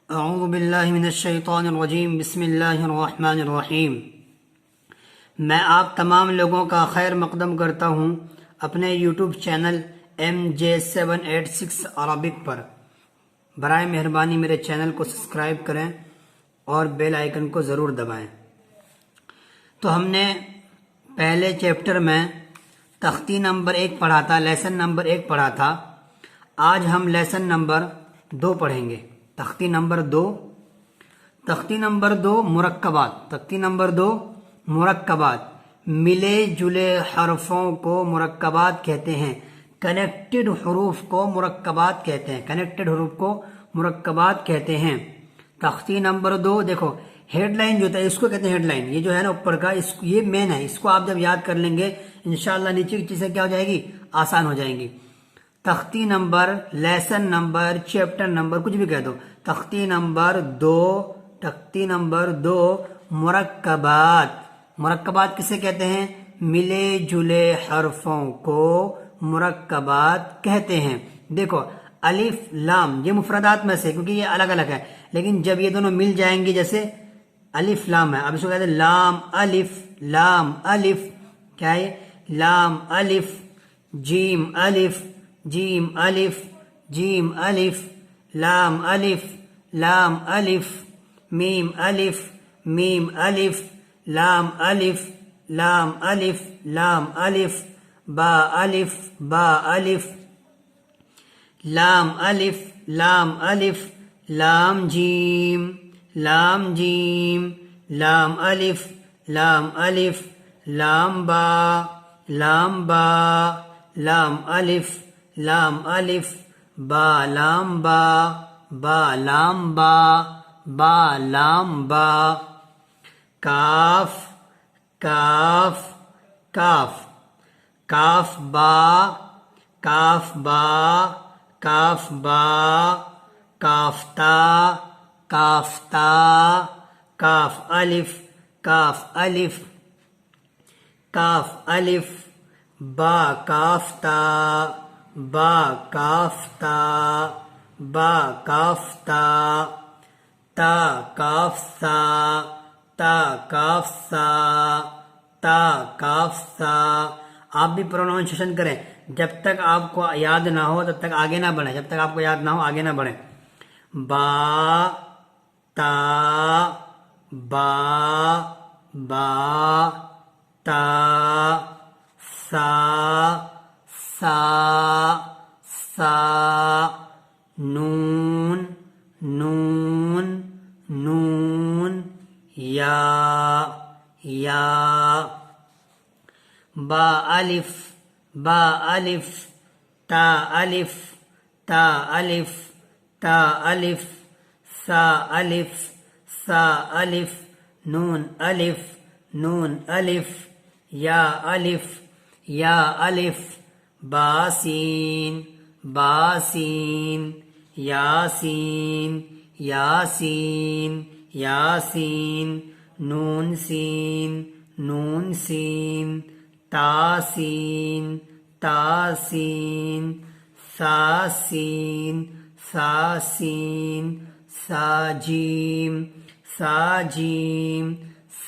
اعوذ باللہ من الشیطان الرجیم بسم اللہ الرحمن الرحیم۔ میں آپ تمام لوگوں کا خیر مقدم کرتا ہوں اپنے یوٹیوب چینل MJ786 عربک پر۔ برائے مہربانی میرے چینل کو سبسکرائب کریں اور بیل آئیکن کو ضرور دبائیں۔ تو ہم نے پہلے چیپٹر میں تختی نمبر 1 پڑھا تھا، لیسن نمبر 1 پڑھا تھا۔ آج ہم لیسن نمبر 2 پڑھیں گے۔ تختی نمبر 2 مرکبات۔ تختی نمبر 2 مرکبات، ملے جلے حرفوں کو مرکبات کہتے ہیں۔ کنیکٹڈ حروف کو مرکبات کہتے ہیں۔ کنیکٹڈ حروف کو مرکبات کہتے ہیں۔ تختی نمبر 2 دیکھو، ہیڈ لائن جو ہوتا ہے اس کو کہتے ہیں ہیڈ لائن۔ یہ جو ہے نا اوپر کا، یہ مین ہے۔ اس کو آپ جب یاد کر لیں گے انشاءاللہ نیچے کی چیزیں کیا ہو جائے گی، آسان ہو جائیں گی۔ تختی number, lesson number, chapter number, کچھ بھی کہہ دو۔ تختی نمبر 2 مرکبات۔ مرکبات کسے کہتے ہیں؟ ملے جلے حرفوں کو مرکبات کہتے ہیں۔ دیکھو الف لام یہ مفردات میں سے، کیونکہ یہ الگ الگ ہے، لیکن جب یہ دونوں مل جائیں گی، جیسے الف لام ہے، اب اس کو کہتے ہیں لام الف۔ لام الف کیا ہے؟ لام الف۔ جیم الف، جیم الف، جیم الف۔ لام الف، لام الف۔ میم الف، میم الف۔ لام الف، لام الف، لام الف۔ با الف، با الف۔ لام الف، لام الف۔ لام جیم، لام جیم۔ لام الف، لام الف۔ لام با، لام با۔ لام الف، لام الف۔ با لام با، با لام با، با لام با۔ کاف، کاف، کاف۔ کاف با، کاف با، کاف با۔ کاف تا، کاف تا۔ کاف الف، کاف الف۔ کاف الف۔ با کاف تا، با کاف تا، با کاف تا۔ تا کاف سا، تا کاف سا، تا کاف سا۔ آپ بھی پروننسیشن کریں، جب تک آپ کو یاد نہ ہو تب تک آگے نہ بڑھیں، جب تک آپ کو یاد نہ ہو آگے نہ بڑھیں۔ با تا، با، با تا۔ سا، سا، سا۔ نون، نون، نون۔ یا، یا۔ با الف، با الف۔ تا الف، تا الف۔ تا الف۔ سا الف، سا الف۔ نون الف، نون الف۔ یا الف، یا الف۔ باسین، باسین۔ یاسین، یاسین، یاسین۔ نون سین، نون سین۔ تاسین، تاسین۔ ساسین، ساسین۔ ساجیم، ساجیم،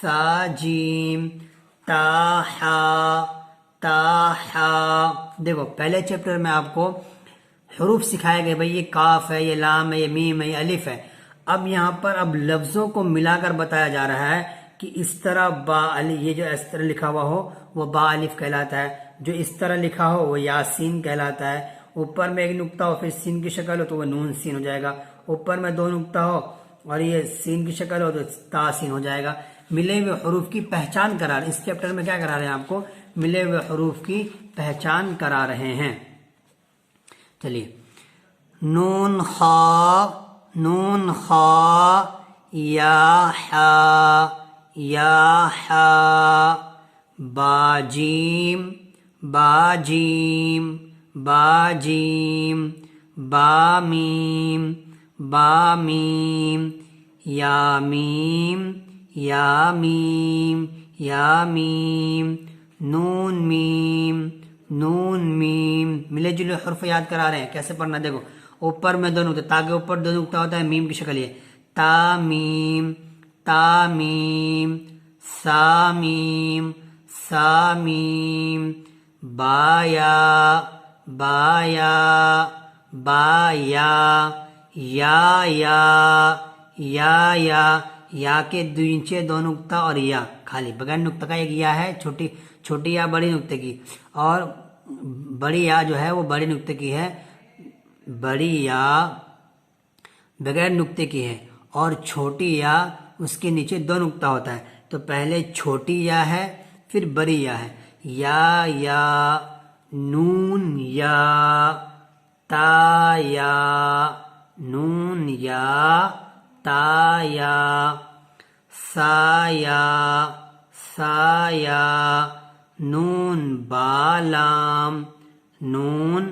ساجیم۔ تاحا، تاحا۔ دیکھو پہلے چیپٹر میں آپ کو حروف سکھائے گئے، بھئی یہ کاف ہے، یہ لام ہے، یہ میم ہے، یہ الف ہے۔ اب یہاں پر اب لفظوں کو ملا کر بتایا جا رہا ہے کہ اس طرح با الف، یہ جو اس طرح لکھا ہوا ہو وہ با الف کہلاتا ہے، جو اس طرح لکھا ہو وہ یاسین کہلاتا ہے۔ اوپر میں ایک نقطہ ہو پھر سین کی شکل ہو تو وہ نون سین ہو جائے گا۔ اوپر میں 2 نقطہ ہو اور یہ سین کی شکل ہو تو تا سین ہو جائے گا۔ ملے ہوئے حروف کی پہچان کرا رہے ہیں، اس چیپٹر میں کیا کرا رہے ہیں آپ کو؟ ملے ہوئے حروف کی پہچان کرا رہے ہیں۔ چلیے، نون خا، نون خا۔ یا حا، یا حا۔ باجیم، باجیم، باجیم۔ بامیم، بامیم۔ یامیم، یامیم، یامیم۔ نون میم، نون میم۔ ملے جلے حرف یاد کرا رہے ہیں، کیسے پڑھنا؟ دیکھو اوپر میں 2 نقطے، تاکہ اوپر 2 نقطہ ہوتا ہے، میم کی شکل یہ تامیم تامیم سامیم سامیم بایا بایا بایا یا یا کے نیچے دو نقطہ اور یا خالی بغیر نقطہ کا ایک یا ہے، چھوٹی یا بڑی نقطے کی، اور بڑی یا جو ہے وہ بڑے نقطے کی ہے، بڑی یا بغیر نقطے کی ہے، اور چھوٹی یا اس کے نیچے دو نقطہ ہوتا ہے، تو پہلے چھوٹی یا ہے پھر بڑی یا ہے، یا نون یا تا یا نون یا تا یا سا یا نون بالام نون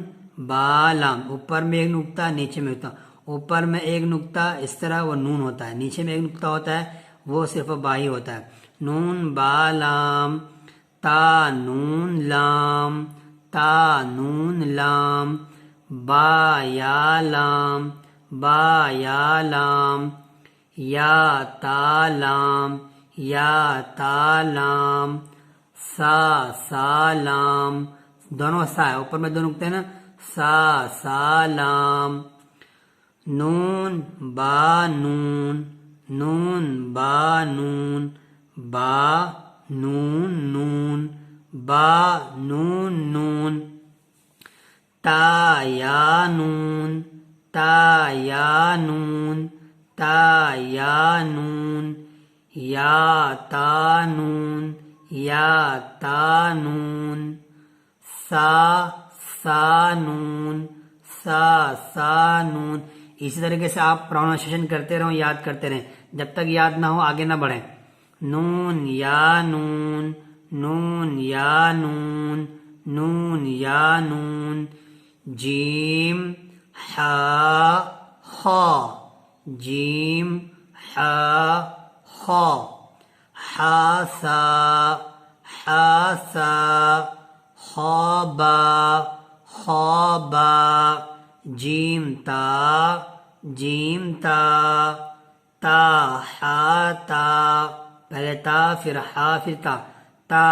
بالام، اوپر میں ایک نقطہ نیچے میں ہوتا، اوپر میں ایک نقطہ اس طرح وہ نون ہوتا ہے، نیچے میں ایک نقطہ ہوتا ہے وہ صرف با ہی ہوتا ہے، نون بالام تا نون لام تا نون لام با یا لام یا تا لام سا لام، دونوں سا ہے، اوپر میں دو نقطے ہیں نا، سا لام نون با نون با نون تا یا نون یا تا نون سا نون، اسی طریقے سے آپ پروننسیشن کرتے رہو، یاد کرتے رہیں، جب تک یاد نہ ہو آگے نہ بڑھیں، نون یا نون جیم خا جیم خا سا خوابا جیم تا پہلے تا پھر ہا پھر تا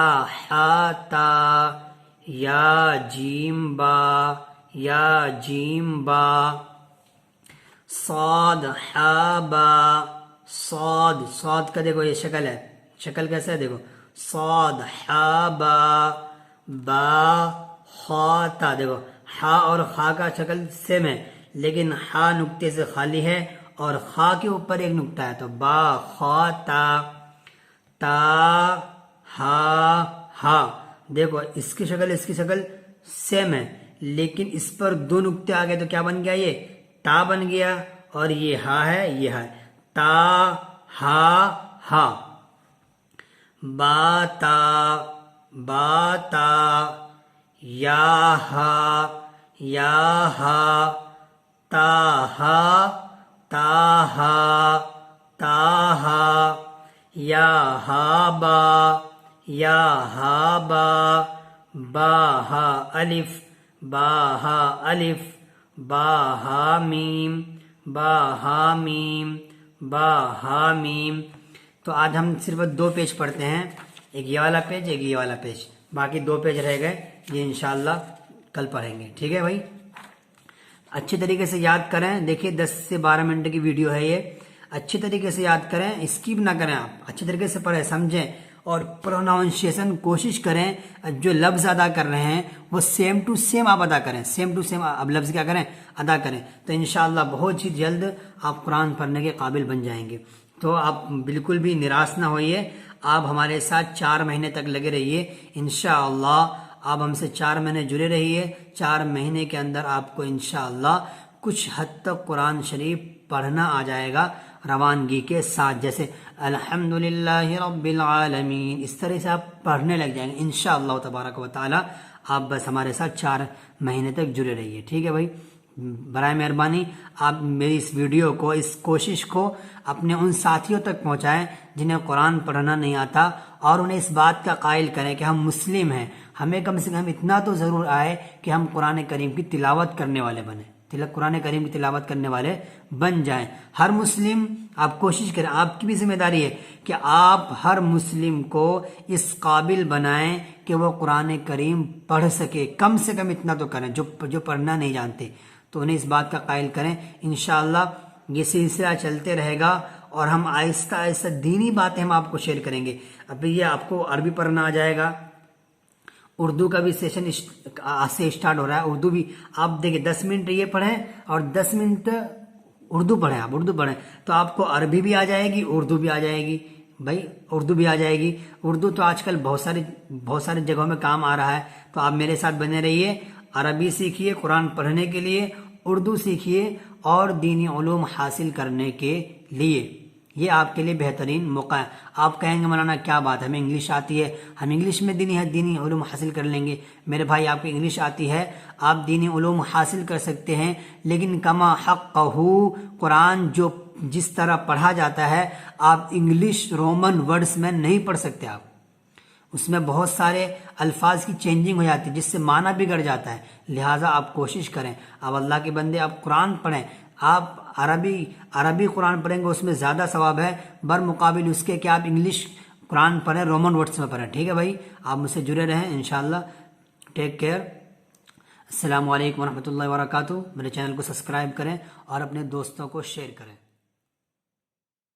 یا جیم با صاد صاد کا دیکھو یہ شکل ہے، شکل کیسا ہے دیکھو، صاد با خا تا، دیکھو ہا اور خا کا شکل سیم ہے، لیکن ہا نقطے سے خالی ہے اور خا کے اوپر ایک نقطہ ہے، تو با خا تا ہا دیکھو اس کی شکل سیم ہے، لیکن اس پر دو نقطے آ گئے تو کیا بن گیا، یہ تا بن گیا، اور یہ ہا ہے، یہ ہے تا ہا با تا یا ہا تا ہا یا ہا با با ہا الف با ہا میم تو آج ہم صرف 2 پیج پڑھتے ہیں، ایک یہ والا پیج ایک یہ والا پیج، باقی 2 پیج رہ گئے، یہ انشاءاللہ کل پڑھیں گے، ٹھیک ہے بھائی؟ اچھے طریقے سے یاد کریں، دیکھیے 10 سے 12 منٹ کی ویڈیو ہے یہ، اچھے طریقے سے یاد کریں، اسکپ نہ کریں، آپ اچھے طریقے سے پڑھیں، سمجھیں، اور پروناؤنسیشن کوشش کریں، جو لفظ ادا کر رہے ہیں وہ سیم ٹو سیم آپ ادا کریں، سیم ٹو سیم اب لفظ کیا کریں، ادا کریں، تو انشاءاللہ بہت ہی جلد آپ قرآن پڑھنے کے قابل بن جائیں گے۔ تو آپ بالکل بھی نراش نہ ہوئیے، آپ ہمارے ساتھ 4 مہینے تک لگے رہیے، انشاءاللہ آپ ہم سے 4 مہینے جڑے رہیے، 4 مہینے کے اندر آپ کو انشاءاللہ کچھ حد تک قرآن شریف پڑھنا آ جائے گا روانگی کے ساتھ، جیسے الحمدللہ رب العالمین، اس طرح سے آپ پڑھنے لگ جائیں گے انشاءاللہ تبارک و تعالی۔ آپ بس ہمارے ساتھ 4 مہینے تک جڑے رہیے، ٹھیک ہے بھائی؟ برائے مہربانی آپ میری اس ویڈیو کو، اس کوشش کو اپنے ان ساتھیوں تک پہنچائیں جنہیں قرآن پڑھنا نہیں آتا، اور انہیں اس بات کا قائل کریں کہ ہم مسلم ہیں، ہمیں کم سے کم اتنا تو ضرور آئے کہ ہم قرآن کریم کی تلاوت کرنے والے بنیں۔ قرآن کریم کی تلاوت کرنے والے بن جائیں۔ ہر مسلم آپ کوشش کریں، آپ کی بھی ذمہ داری ہے کہ آپ ہر مسلم کو اس قابل بنائیں کہ وہ قرآن کریم پڑھ سکے، کم سے کم اتنا تو کریں، جو پڑھنا نہیں جانتے تو انہیں اس بات کا قائل کریں۔ انشاءاللہ یہ سلسلہ چلتے رہے گا اور ہم آہستہ آہستہ دینی باتیں ہم آپ کو شیئر کریں گے۔ ابھی یہ آپ کو عربی پڑھنا آ جائے گا، اردو کا بھی سیشن آج سے اسٹارٹ ہو رہا ہے۔ اردو بھی آپ دیکھیں 10 منٹ یہ پڑھیں اور 10 منٹ اردو پڑھیں، آپ اردو پڑھیں تو آپ کو عربی بھی آ جائے گی، اردو بھی آ جائے گی، بھائی اردو بھی آ جائے گی۔ اردو تو آج کل بہت ساری جگہوں میں کام آ رہا ہے، تو آپ میرے ساتھ بنے رہیے، عربی سیکھیے قرآن پڑھنے کے لیے، اردو سیکھیے اور دینی علوم حاصل کرنے کے لیے۔ یہ آپ کے لیے بہترین موقع ہے۔ آپ کہیں گے مولانا کیا بات ہے، ہمیں انگلش آتی ہے، ہم انگلش میں دینی علوم حاصل کر لیں گے۔ میرے بھائی آپ کو انگلش آتی ہے، آپ دینی علوم حاصل کر سکتے ہیں، لیکن کما حقہ قرآن جس طرح پڑھا جاتا ہے آپ انگلش رومن ورڈز میں نہیں پڑھ سکتے۔ آپ اس میں بہت سارے الفاظ کی چینجنگ ہو جاتی ہے جس سے معنی بگڑ جاتا ہے، لہٰذا آپ کوشش کریں، آپ اللہ کے بندے آپ قرآن پڑھیں۔ آپ عربی قرآن پڑھیں گے اس میں زیادہ ثواب ہے برمقابل اس کے کہ آپ انگلش قرآن پڑھیں، رومن ورڈز میں پڑھیں۔ ٹھیک ہے بھائی، آپ مجھ سے جڑے رہیں انشاءاللہ۔ ٹیک کیئر، السلام علیکم ورحمتہ اللہ وبرکاتہ۔ میرے چینل کو سبسکرائب کریں اور اپنے دوستوں کو شیئر کریں۔